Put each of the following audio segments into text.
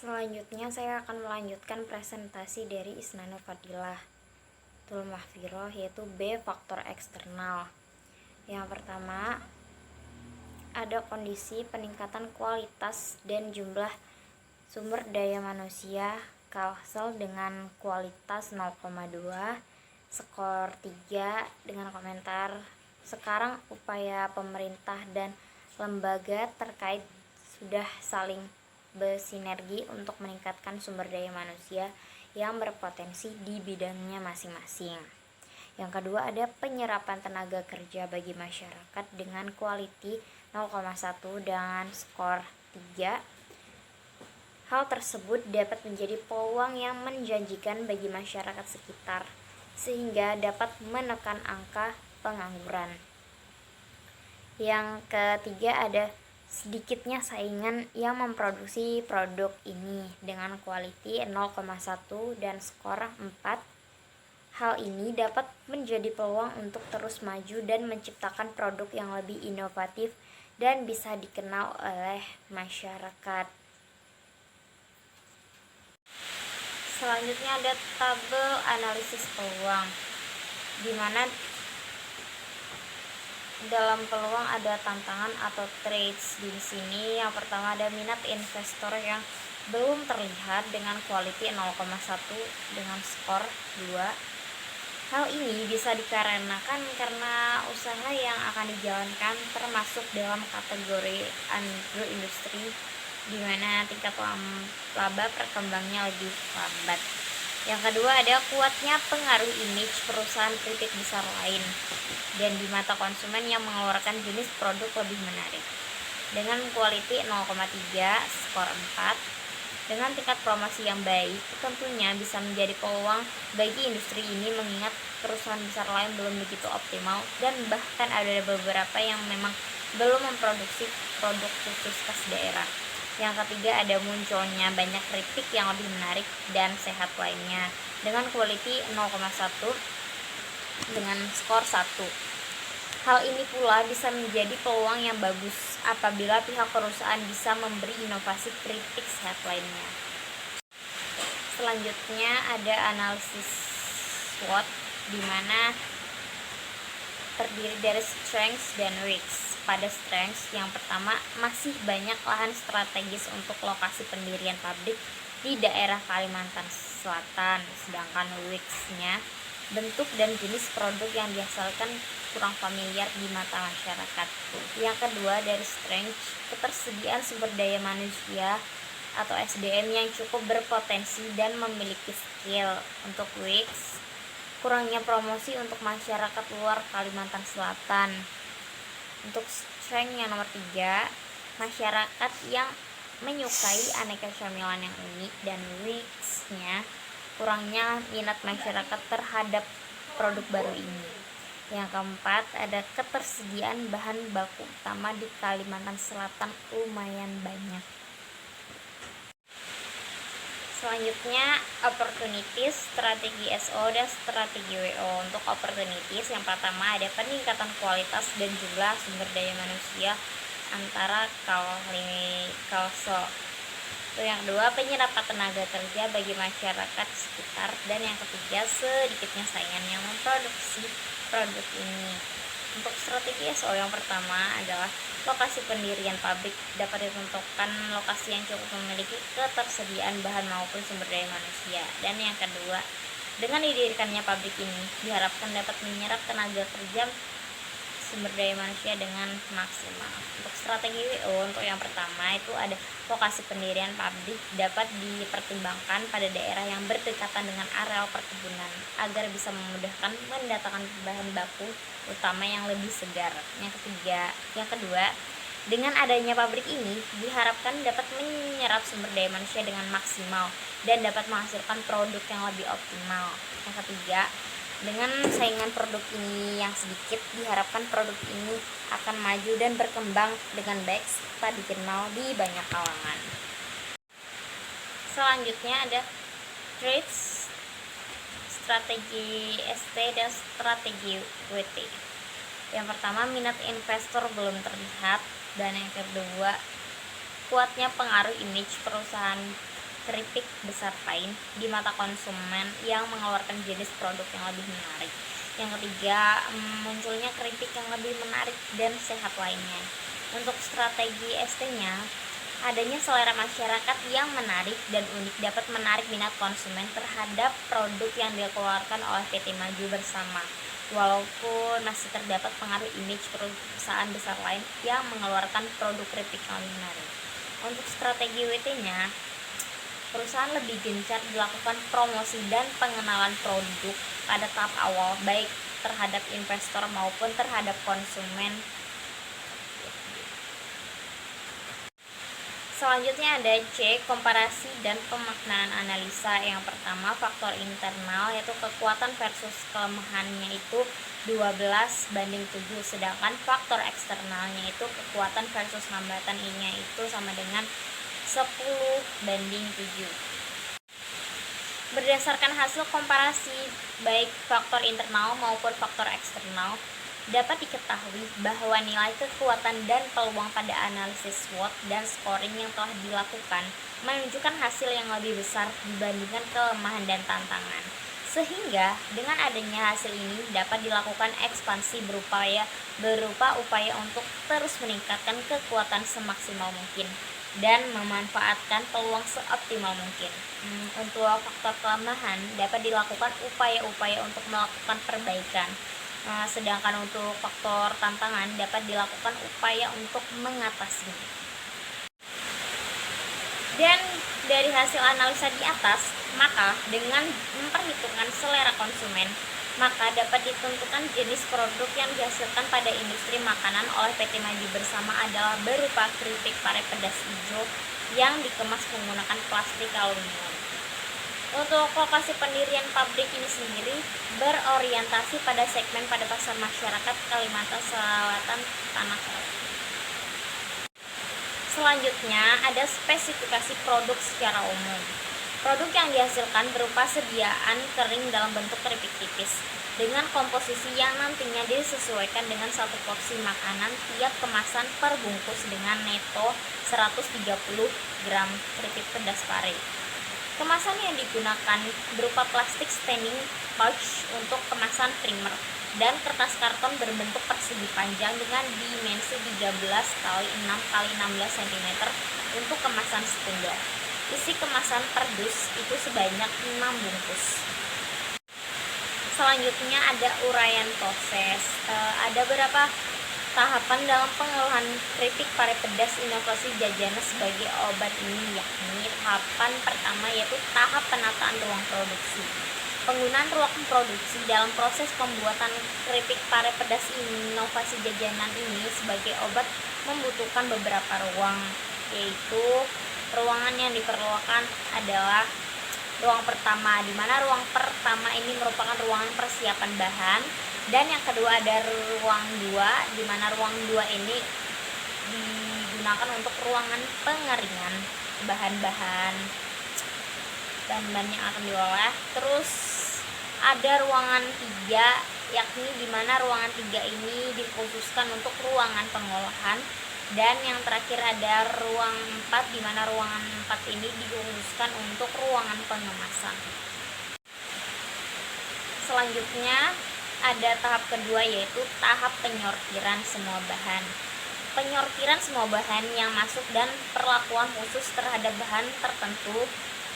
Selanjutnya saya akan melanjutkan presentasi dari Isnanu Fadilah Tul Mahfiroh, yaitu B. Faktor eksternal. Yang pertama, ada kondisi peningkatan kualitas dan jumlah sumber daya manusia Kalsel dengan kualitas 0,2, skor 3 dengan komentar: sekarang upaya pemerintah dan lembaga terkait sudah saling bersinergi untuk meningkatkan sumber daya manusia yang berpotensi di bidangnya masing-masing. Yang kedua, ada penyerapan tenaga kerja bagi masyarakat dengan quality 0,1 dan skor 3. Hal tersebut dapat menjadi peluang yang menjanjikan bagi masyarakat sekitar, sehingga dapat menekan angka pengangguran. Yang ketiga, ada sedikitnya saingan yang memproduksi produk ini dengan quality 0,1 dan skor 4. Hal ini dapat menjadi peluang untuk terus maju dan menciptakan produk yang lebih inovatif dan bisa dikenal oleh masyarakat. Selanjutnya ada tabel analisis peluang, di mana dalam peluang ada tantangan atau trades. Di sini yang pertama ada minat investor yang belum terlihat dengan quality 0,1 dengan skor 2. Hal ini bisa dikarenakan karena usaha yang akan dijalankan termasuk dalam kategori agroindustri, di mana tingkat laba perkembangnya lebih lambat. Yang kedua, ada kuatnya pengaruh image perusahaan kritik besar lain dan di mata konsumen yang mengeluarkan jenis produk lebih menarik. Dengan quality 0,3, skor 4. Dengan tingkat promosi yang baik, tentunya bisa menjadi peluang bagi industri ini mengingat perusahaan besar lain belum begitu optimal dan bahkan ada beberapa yang memang belum memproduksi produk khusus khas daerah. Yang ketiga, ada munculnya banyak kritik yang lebih menarik dan sehat lainnya dengan quality 0,1 dengan skor 1. Hal ini pula bisa menjadi peluang yang bagus apabila pihak perusahaan bisa memberi inovasi kritik sehat lainnya. Selanjutnya ada analisis SWOT, di mana terdiri dari strengths dan weakness. Pada strengths, yang pertama, masih banyak lahan strategis untuk lokasi pendirian pabrik di daerah Kalimantan Selatan, sedangkan weakness-nya bentuk dan jenis produk yang dihasilkan kurang familiar di mata masyarakat. Yang kedua, dari strength, ketersediaan sumber daya manusia atau SDM yang cukup berpotensi dan memiliki skill. Untuk weakness, kurangnya promosi untuk masyarakat luar Kalimantan Selatan. Untuk strength yang nomor 3, masyarakat yang menyukai aneka camilan yang unik, dan weakness-nya kurangnya minat masyarakat terhadap produk baru ini. Yang keempat, ada ketersediaan bahan baku utama di Kalimantan Selatan lumayan banyak. Selanjutnya, opportunities, strategi SO, dan strategi WO. Untuk opportunities, yang pertama ada peningkatan kualitas dan jumlah sumber daya manusia antara Kalsel. Yang kedua, penyerapan tenaga kerja bagi masyarakat sekitar. Dan yang ketiga, sedikitnya saingan yang memproduksi produk ini. Untuk strategi SO, yang pertama adalah lokasi pendirian pabrik dapat ditentukan lokasi yang cukup memiliki ketersediaan bahan maupun sumber daya manusia. Dan yang kedua, dengan didirikannya pabrik ini diharapkan dapat menyerap tenaga kerja sumber daya manusia dengan maksimal. Untuk strategi WO, untuk yang pertama itu ada lokasi pendirian pabrik dapat dipertimbangkan pada daerah yang berdekatan dengan areal perkebunan agar bisa memudahkan mendatangkan bahan baku utama yang lebih segar. Yang kedua, dengan adanya pabrik ini diharapkan dapat menyerap sumber daya manusia dengan maksimal dan dapat menghasilkan produk yang lebih optimal. Yang ketiga, dengan saingan produk ini yang sedikit, diharapkan produk ini akan maju dan berkembang dengan baik serta dikenal di banyak kalangan. Selanjutnya ada trades, strategi ST, dan strategi WT. Yang pertama, minat investor belum terlihat, dan yang kedua, kuatnya pengaruh image perusahaan keripik besar lain di mata konsumen yang mengeluarkan jenis produk yang lebih menarik. Yang ketiga, munculnya keripik yang lebih menarik dan sehat lainnya. Untuk strategi ST-nya, adanya selera masyarakat yang menarik dan unik dapat menarik minat konsumen terhadap produk yang dikeluarkan oleh PT Maju Bersama, walaupun masih terdapat pengaruh image perusahaan besar lain yang mengeluarkan produk keripik yang lebih menarik. Untuk strategi WT-nya, perusahaan lebih gencar dilakukan promosi dan pengenalan produk pada tahap awal, baik terhadap investor maupun terhadap konsumen. Selanjutnya ada C, komparasi dan pemaknaan analisa. Yang pertama, faktor internal, yaitu kekuatan versus kelemahannya itu 12:7, sedangkan faktor eksternalnya itu kekuatan versus hambatan I-nya itu sama dengan 10:7. Berdasarkan hasil komparasi baik faktor internal maupun faktor eksternal, dapat diketahui bahwa nilai kekuatan dan peluang pada analisis SWOT dan scoring yang telah dilakukan menunjukkan hasil yang lebih besar dibandingkan kelemahan dan tantangan. Sehingga dengan adanya hasil ini dapat dilakukan ekspansi berupa upaya untuk terus meningkatkan kekuatan semaksimal mungkin dan memanfaatkan peluang seoptimal mungkin. Untuk faktor kelemahan dapat dilakukan upaya-upaya untuk melakukan perbaikan. Sedangkan untuk faktor tantangan dapat dilakukan upaya untuk mengatasinya. Dan dari hasil analisa di atas, maka dengan memperhitungkan selera konsumen, maka dapat ditentukan jenis produk yang dihasilkan pada industri makanan oleh PT Maju Bersama adalah berupa keripik pare pedas hijau yang dikemas menggunakan plastik aluminium. Untuk lokasi pendirian pabrik ini sendiri berorientasi pada segmen pada pasar masyarakat Kalimantan Selatan Tanah Datar. Selanjutnya ada spesifikasi produk secara umum. Produk yang dihasilkan berupa sediaan kering dalam bentuk keripik tipis dengan komposisi yang nantinya disesuaikan dengan satu porsi makanan tiap kemasan per bungkus dengan neto 130 gram keripik pedas pare. Kemasan yang digunakan berupa plastik staining pouch untuk kemasan primer dan kertas karton berbentuk persegi panjang dengan dimensi 13 x 6 x 16 cm untuk kemasan sekunder. Isi kemasan per dus itu sebanyak 6 bungkus. Selanjutnya ada uraian proses. Ada beberapa tahapan dalam pengolahan keripik pare pedas inovasi Jajana sebagai obat ini, yakni tahapan pertama yaitu tahap penataan ruang produksi. Penggunaan ruang produksi dalam proses pembuatan keripik pare pedas inovasi Jajanan ini sebagai obat membutuhkan beberapa ruang, yaitu ruangan yang diperlukan adalah ruang pertama, di mana ruang pertama ini merupakan ruangan persiapan bahan. Dan yang kedua ada ruang 2, di mana ruang 2 ini digunakan untuk ruangan pengeringan bahan-bahan yang akan diolah. Terus ada ruangan 3, yakni di mana ruangan 3 ini dikhususkan untuk ruangan pengolahan. Dan yang terakhir ada ruang 4, di mana ruangan 4 ini dikhususkan untuk ruangan pengemasan. Selanjutnya ada tahap kedua yaitu tahap penyortiran semua bahan. Penyortiran semua bahan yang masuk dan perlakuan khusus terhadap bahan tertentu,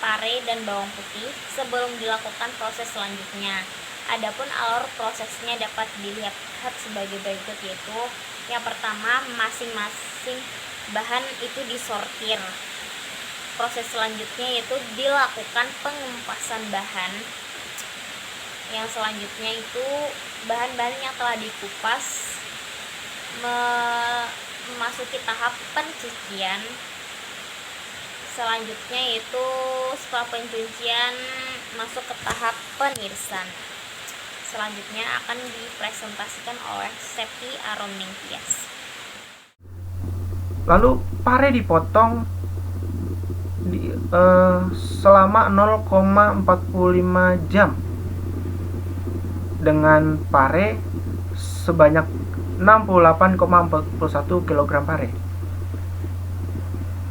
pare dan bawang putih sebelum dilakukan proses selanjutnya. Adapun alur prosesnya dapat dilihat sebagai berikut, yaitu yang pertama, masing-masing bahan itu disortir. Proses selanjutnya yaitu dilakukan pengempasan bahan. Yang selanjutnya itu bahan-bahan yang telah dikupas memasuki tahap pencucian. Selanjutnya yaitu setelah pencucian masuk ke tahap penirisan. Selanjutnya akan dipresentasikan oleh Septi Aromningtyas. Lalu pare dipotong selama 0,45 jam dengan pare sebanyak 68,41 kg pare.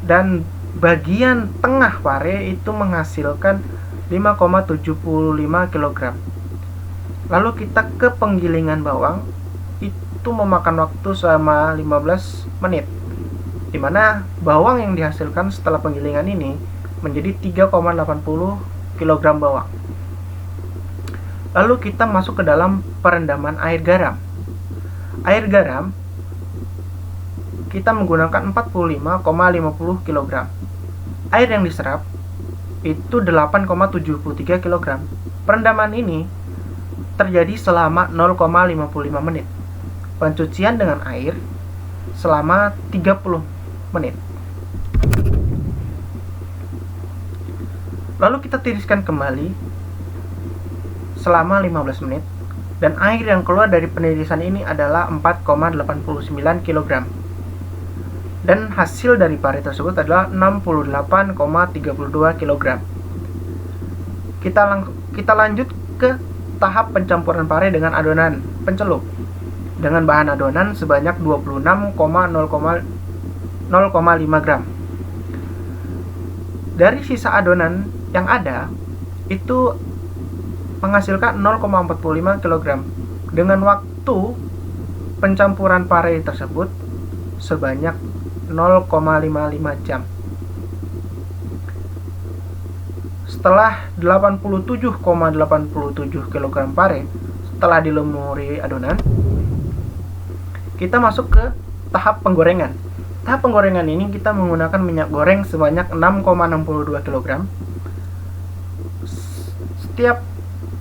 Dan bagian tengah pare itu menghasilkan 5,75 kg. Lalu kita ke penggilingan bawang, itu memakan waktu selama 15 menit, dimana bawang yang dihasilkan setelah penggilingan ini menjadi 3,80 kg bawang. Lalu kita masuk ke dalam perendaman air garam. Air garam kita menggunakan 45,50 kg. Air yang diserap itu 8,73 kg. Perendaman ini terjadi selama 0,55 menit. Pencucian dengan air selama 30 menit. Lalu kita tiriskan kembali selama 15 menit, dan air yang keluar dari penirisan ini adalah 4,89 kg. Dan hasil dari pare tersebut adalah 68,32 kg. Kita lanjut ke tahap pencampuran pare dengan adonan pencelup dengan bahan adonan sebanyak 26,0,5 gram. Dari sisa adonan yang ada itu menghasilkan 0,45 kg dengan waktu pencampuran pare tersebut sebanyak 0,55 jam. Setelah 87,87 kg pare setelah dilumuri adonan, kita masuk ke tahap penggorengan. Tahap penggorengan ini kita menggunakan minyak goreng sebanyak 6,62 kg. Setiap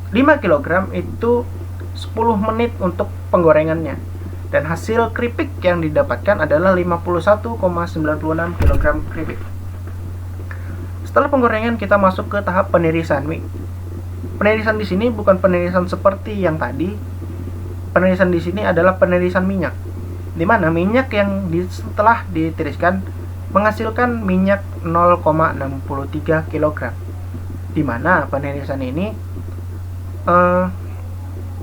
5 kg itu 10 menit untuk penggorengannya, dan hasil keripik yang didapatkan adalah 51,96 kg keripik. Setelah penggorengan kita masuk ke tahap penirisan. Penirisan di sini bukan penirisan seperti yang tadi. Penirisan di sini adalah penirisan minyak, di mana minyak yang setelah ditiriskan menghasilkan minyak 0,63 kg. Di mana penirisan ini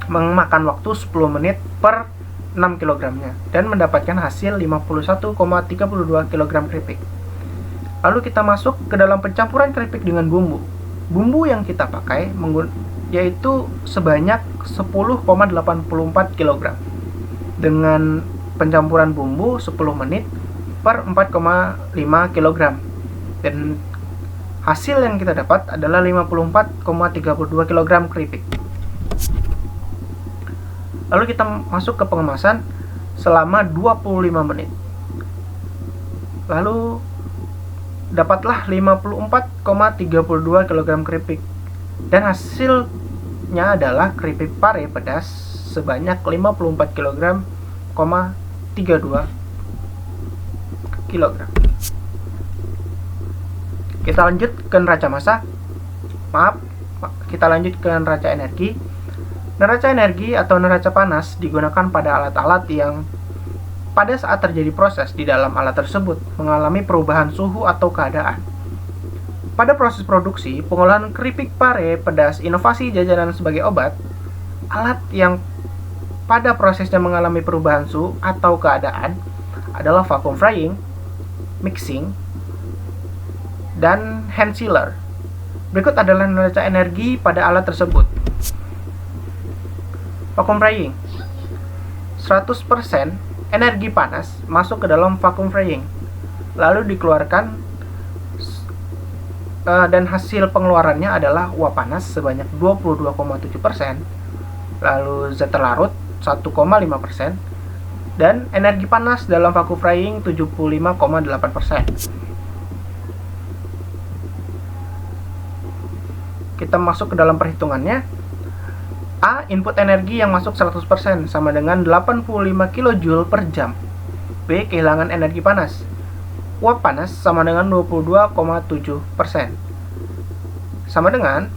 memakan waktu 10 menit per 6 kg-nya dan mendapatkan hasil 51,32 kg keripik. Lalu kita masuk ke dalam pencampuran keripik dengan bumbu. Bumbu yang kita pakai yaitu sebanyak 10,84 kg dengan pencampuran bumbu 10 menit per 4,5 kg, dan hasil yang kita dapat adalah 54,32 kg keripik. Lalu kita masuk ke pengemasan selama 25 menit. Lalu dapatlah 54,32 kg keripik, dan hasilnya adalah keripik pare pedas sebanyak 54 kg, 32 kg. Kita lanjut ke neraca massa. Kita lanjut ke neraca energi. Neraca energi atau neraca panas digunakan pada alat-alat yang pada saat terjadi proses di dalam alat tersebut mengalami perubahan suhu atau keadaan. Pada proses produksi, pengolahan keripik pare pedas inovasi jajanan sebagai obat, alat yang pada prosesnya mengalami perubahan suhu atau keadaan adalah vacuum frying, mixing, dan hand sealer. Berikut adalah neraca energi pada alat tersebut. Vacuum frying, 100% energi panas masuk ke dalam vacuum frying, lalu dikeluarkan, dan hasil pengeluarannya adalah uap panas sebanyak 22,7%, lalu zat terlarut 1,5%, dan energi panas dalam vacuum frying 75,8%. Kita masuk ke dalam perhitungannya. A. Input energi yang masuk 100% sama dengan 85 kJ per jam. B. Kehilangan energi panas. Uap panas sama dengan 22,7%. Sama dengan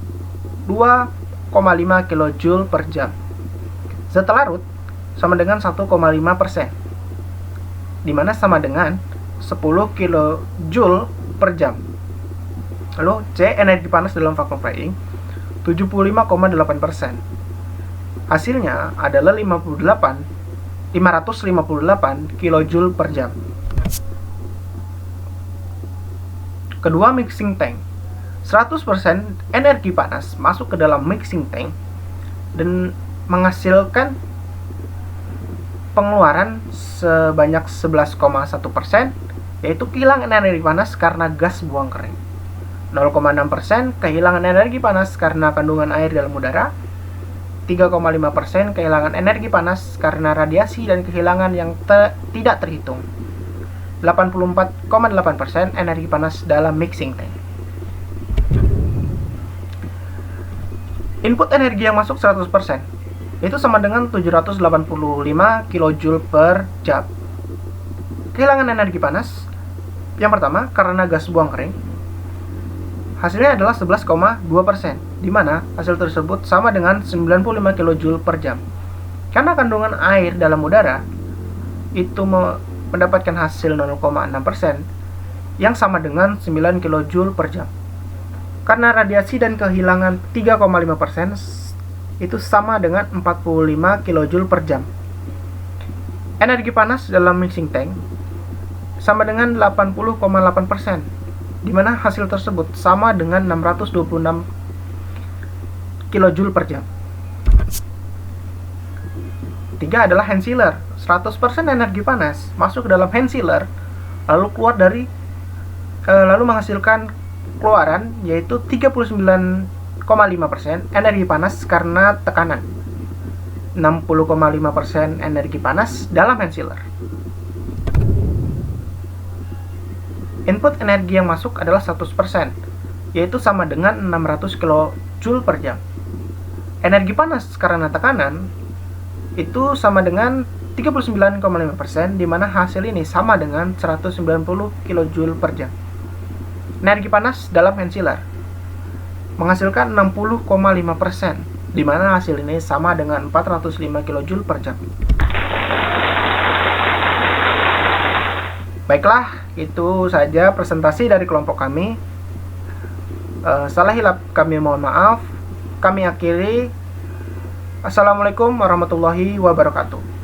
2,5 kJ per jam. Zat larut sama dengan 1,5%. Dimana sama dengan 10 kJ per jam. Lalu C. Energi panas dalam vacuum frying 75,8%. Hasilnya adalah 558 kJ per jam. Kedua, mixing tank. 100% energi panas masuk ke dalam mixing tank dan menghasilkan pengeluaran sebanyak 11,1%, yaitu kehilangan energi panas karena gas buang kering. 0,6% kehilangan energi panas karena kandungan air dalam udara. 3,5% kehilangan energi panas karena radiasi dan kehilangan yang tidak terhitung. 84,8% energi panas dalam mixing tank. Input energi yang masuk 100%, itu sama dengan 785 kJ per jam. Kehilangan energi panas, yang pertama karena gas buang kering, hasilnya adalah 11,2%, di mana hasil tersebut sama dengan 95 kJ per jam. Karena kandungan air dalam udara itu mendapatkan hasil 0,6%, yang sama dengan 9 kJ per jam. Karena radiasi dan kehilangan 3,5%, itu sama dengan 45 kJ per jam. Energi panas dalam mixing tank sama dengan 80,8%, di mana hasil tersebut sama dengan 626 kJ per jam. 3 adalah hand sealer. 100% energi panas masuk ke dalam hand sealer, lalu menghasilkan keluaran, yaitu 39,5% energi panas karena tekanan, 60,5% energi panas dalam hand sealer. Input energi yang masuk adalah 100%, yaitu sama dengan 600 kJ per jam. Energi panas karena tekanan itu sama dengan 39,5%, di mana hasil ini sama dengan 190 kJ per jam. Energi panas dalam hand sealer menghasilkan 60,5%, di mana hasil ini sama dengan 405 kJ per jam. Baiklah, itu saja presentasi dari kelompok kami. Salah hilap kami mohon maaf. Kami akhiri. Assalamualaikum warahmatullahi wabarakatuh.